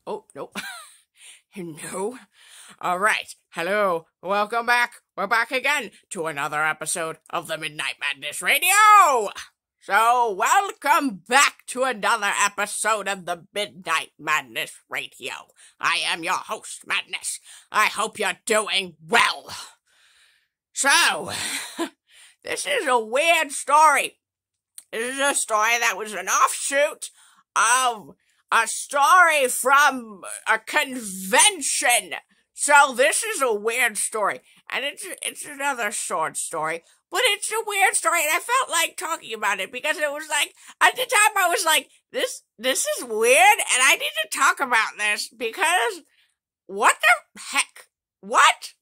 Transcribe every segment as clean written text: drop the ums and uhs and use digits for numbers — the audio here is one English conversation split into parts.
Oh, no. No. All right. Hello. Welcome back. We're back again to another episode of the Midnight Madness Radio. So, welcome back to another episode of the Midnight Madness Radio. I am your host, Madness. I hope you're doing well. So, this is a weird story. This is a story that was an offshoot of a story from a convention. So this is a weird story, and it's another short story, but it's a weird story, and I felt like talking about it because it was like, at the time I was like, this is weird, and I need to talk about this because what the heck? What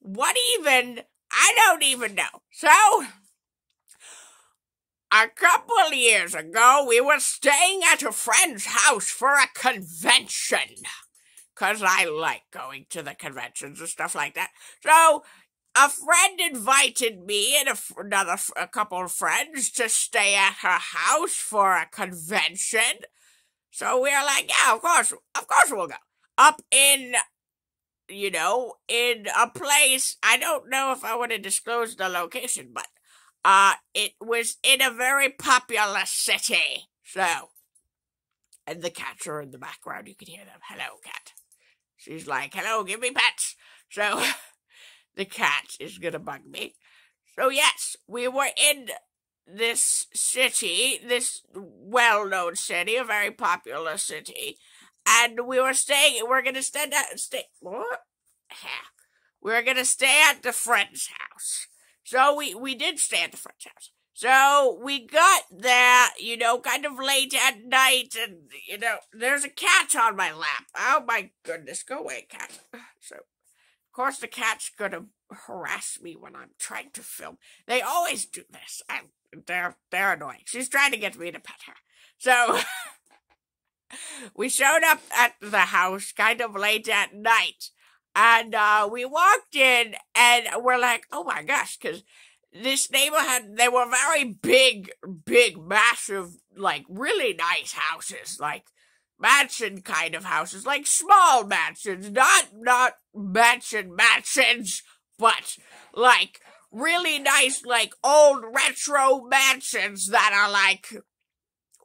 even? I don't even know. So, a couple of years ago, we were staying at a friend's house for a convention. Because I like going to the conventions and stuff like that. So, a friend invited me and a couple of friends to stay at her house for a convention. So we were like, yeah, of course we'll go. Up in, in a place, I don't know if I want to disclose the location, but it was in a very popular city. So, and the cats are in the background. You can hear them. Hello, cat. She's like, hello, give me pets. So, the cat is gonna bug me. So, yes, we were in this city, this well-known city, a very popular city, and we're gonna stay what? We're gonna stay at the friend's house. So we did stay at the friend's house. So we got there, kind of late at night, and, there's a cat on my lap. Oh my goodness, go away, cat. So, of course, the cat's gonna harass me when I'm trying to film. They always do this. They're annoying. She's trying to get me to pet her. So, we showed up at the house kind of late at night. And we walked in, and we're like, oh my gosh, because this neighborhood, they were very big, massive, like, really nice houses, like, mansion kind of houses, like small mansions, not mansions, but, like, really nice, like, old retro mansions that are like,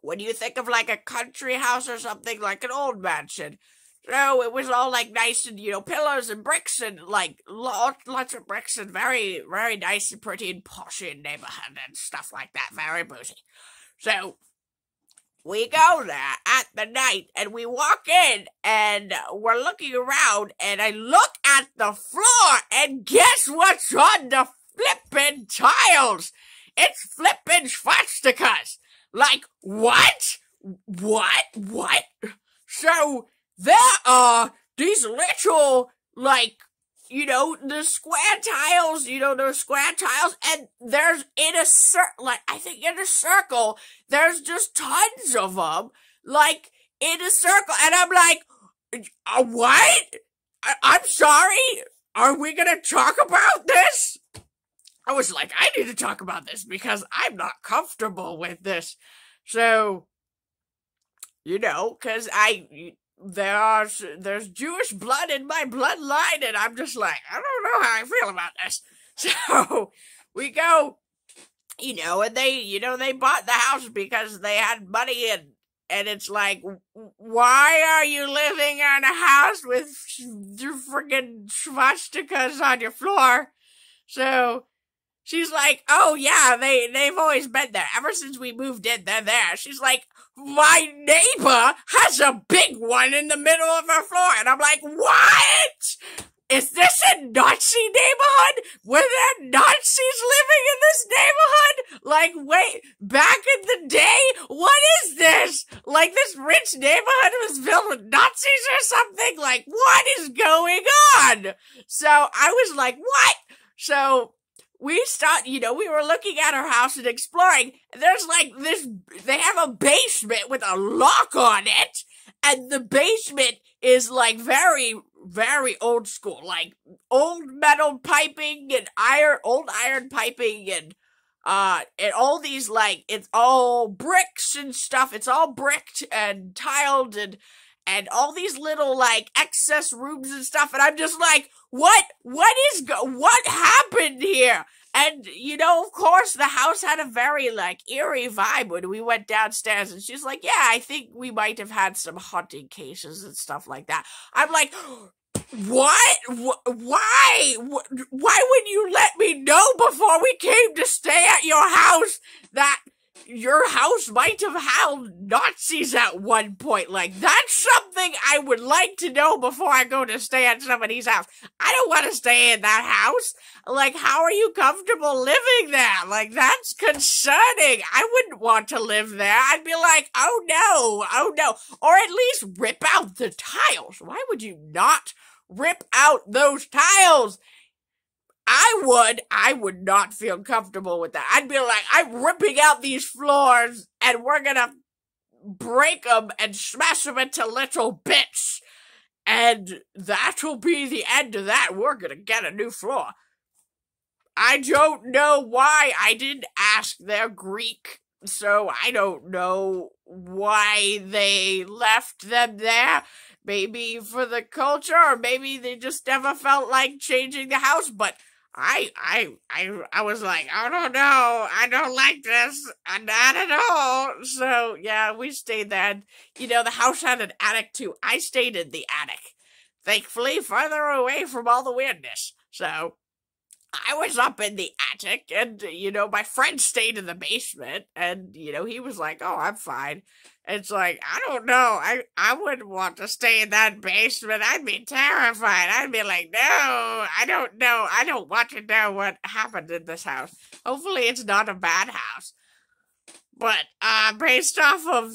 when you think of, like, a country house or something, like an old mansion. So it was all like nice and, pillars and bricks and like lots of bricks and very, very nice and pretty and posh in neighborhood and stuff like that. Very bougie. So we go there at the night and we walk in and we're looking around and I look at the floor and guess what's on the flippin' tiles? It's flippin' swastikas. Like, what? What? So there are these little, like, the square tiles, and there's in a circle, there's just tons of them, like, in a circle, and I'm like, what? I'm sorry? Are we gonna talk about this? I was like, I need to talk about this because I'm not comfortable with this. So, because there's Jewish blood in my bloodline, and I'm just like, I don't know how I feel about this. So we go, and they bought the house because they had money, and it's like, why are you living in a house with freaking swastikas on your floor? So she's like, oh yeah, they've always been there. Ever since we moved in, they're there. She's like, my neighbor has a big one in the middle of her floor. And I'm like, what? Is this a Nazi neighborhood? Were there Nazis living in this neighborhood? Like, wait, back in the day? What is this? Like, this rich neighborhood was filled with Nazis or something? Like, what is going on? So I was like, what? So we were looking at her house and exploring. There's like they have a basement with a lock on it. And the basement is like very, very old school. Like old metal piping and old iron piping and all these like, it's all bricks and stuff. It's all bricked and tiled and and all these little, like, excess rooms and stuff, and I'm just like, what happened here? And, you know, of course, the house had a very, like, eerie vibe when we went downstairs, and she's like, yeah, I think we might have had some haunting cases and stuff like that. I'm like, what? Why? Why would you let me know before we came to stay at your house that your house might have held Nazis at one point? Like, that's something I would like to know before I go to stay at somebody's house. I don't want to stay in that house. Like, how are you comfortable living there? Like, that's concerning. I wouldn't want to live there. I'd be like, oh no. Or at least rip out the tiles. Why would you not rip out those tiles? I would not feel comfortable with that. I'd be like, I'm ripping out these floors and we're gonna break them and smash them into little bits. And that'll be the end of that. We're gonna get a new floor. I don't know why. I didn't ask their Greek, so I don't know why they left them there. Maybe for the culture, or maybe they just never felt like changing the house, but I was like, I don't know, I don't like this, not at all. So, yeah, we stayed there. You know, the house had an attic, too. I stayed in the attic. Thankfully, further away from all the weirdness. So, I was up in the attic, and, you know, my friend stayed in the basement, and, you know, he was like, oh, I'm fine. It's like, I don't know, I wouldn't want to stay in that basement. I'd be terrified. I'd be like, no, I don't know. I don't want to know what happened in this house. Hopefully it's not a bad house. But, based off of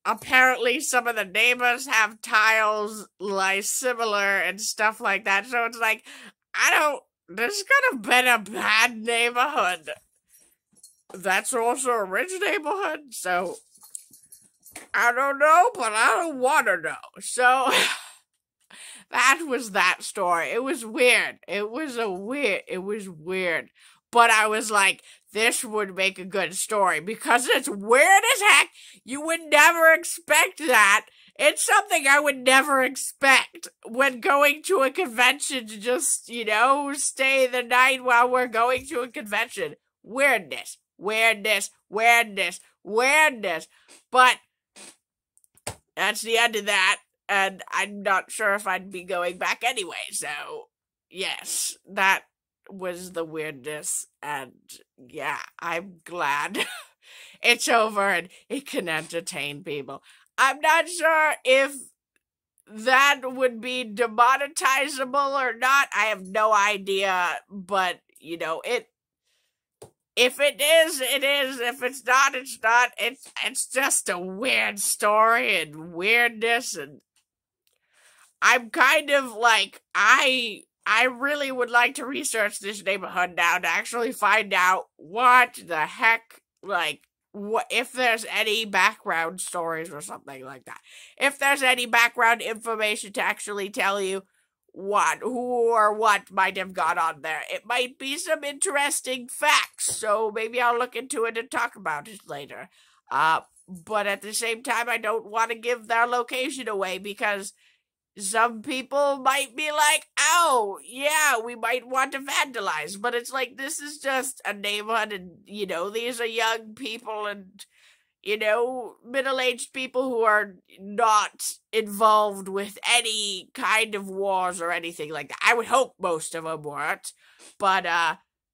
apparently some of the neighbors have tiles, like, similar and stuff like that. So it's like, this could have been a bad neighborhood. That's also a rich neighborhood, so I don't know, but I don't want to know. So that was that story. It was weird. It was weird. But I was like, this would make a good story because it's weird as heck. You would never expect that. It's something I would never expect when going to a convention to just, you know, stay the night while we're going to a convention. Weirdness. But that's the end of that, and I'm not sure if I'd be going back anyway, so yes, that was the weirdness, and yeah, I'm glad it's over and it can entertain people. I'm not sure if that would be demonetizable or not. I have no idea, but, you know, if it is, it is. If it's not, it's not. It's just a weird story and weirdness, and I'm kind of like, I really would like to research this neighborhood now to actually find out what the heck, like, what if there's any background stories or something like that. If there's any background information to actually tell you who or what might have gone on there. It might be some interesting facts, so maybe I'll look into it and talk about it later. But at the same time, I don't want to give their location away because some people might be like, oh, yeah, we might want to vandalize. But it's like, this is just a neighborhood, and, you know, these are young people and, you know, middle-aged people who are not involved with any kind of wars or anything like that. I would hope most of them weren't, but,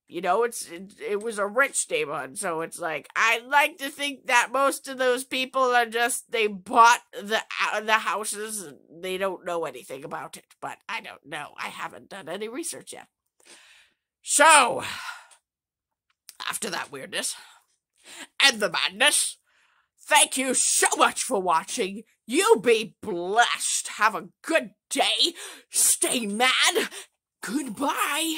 you know, it was a rich neighborhood, so it's like, I like to think that most of those people are just, they bought the houses, and they don't know anything about it, but I don't know. I haven't done any research yet. So, after that weirdness, and the madness, thank you so much for watching. You be blessed. Have a good day. Stay mad. Goodbye.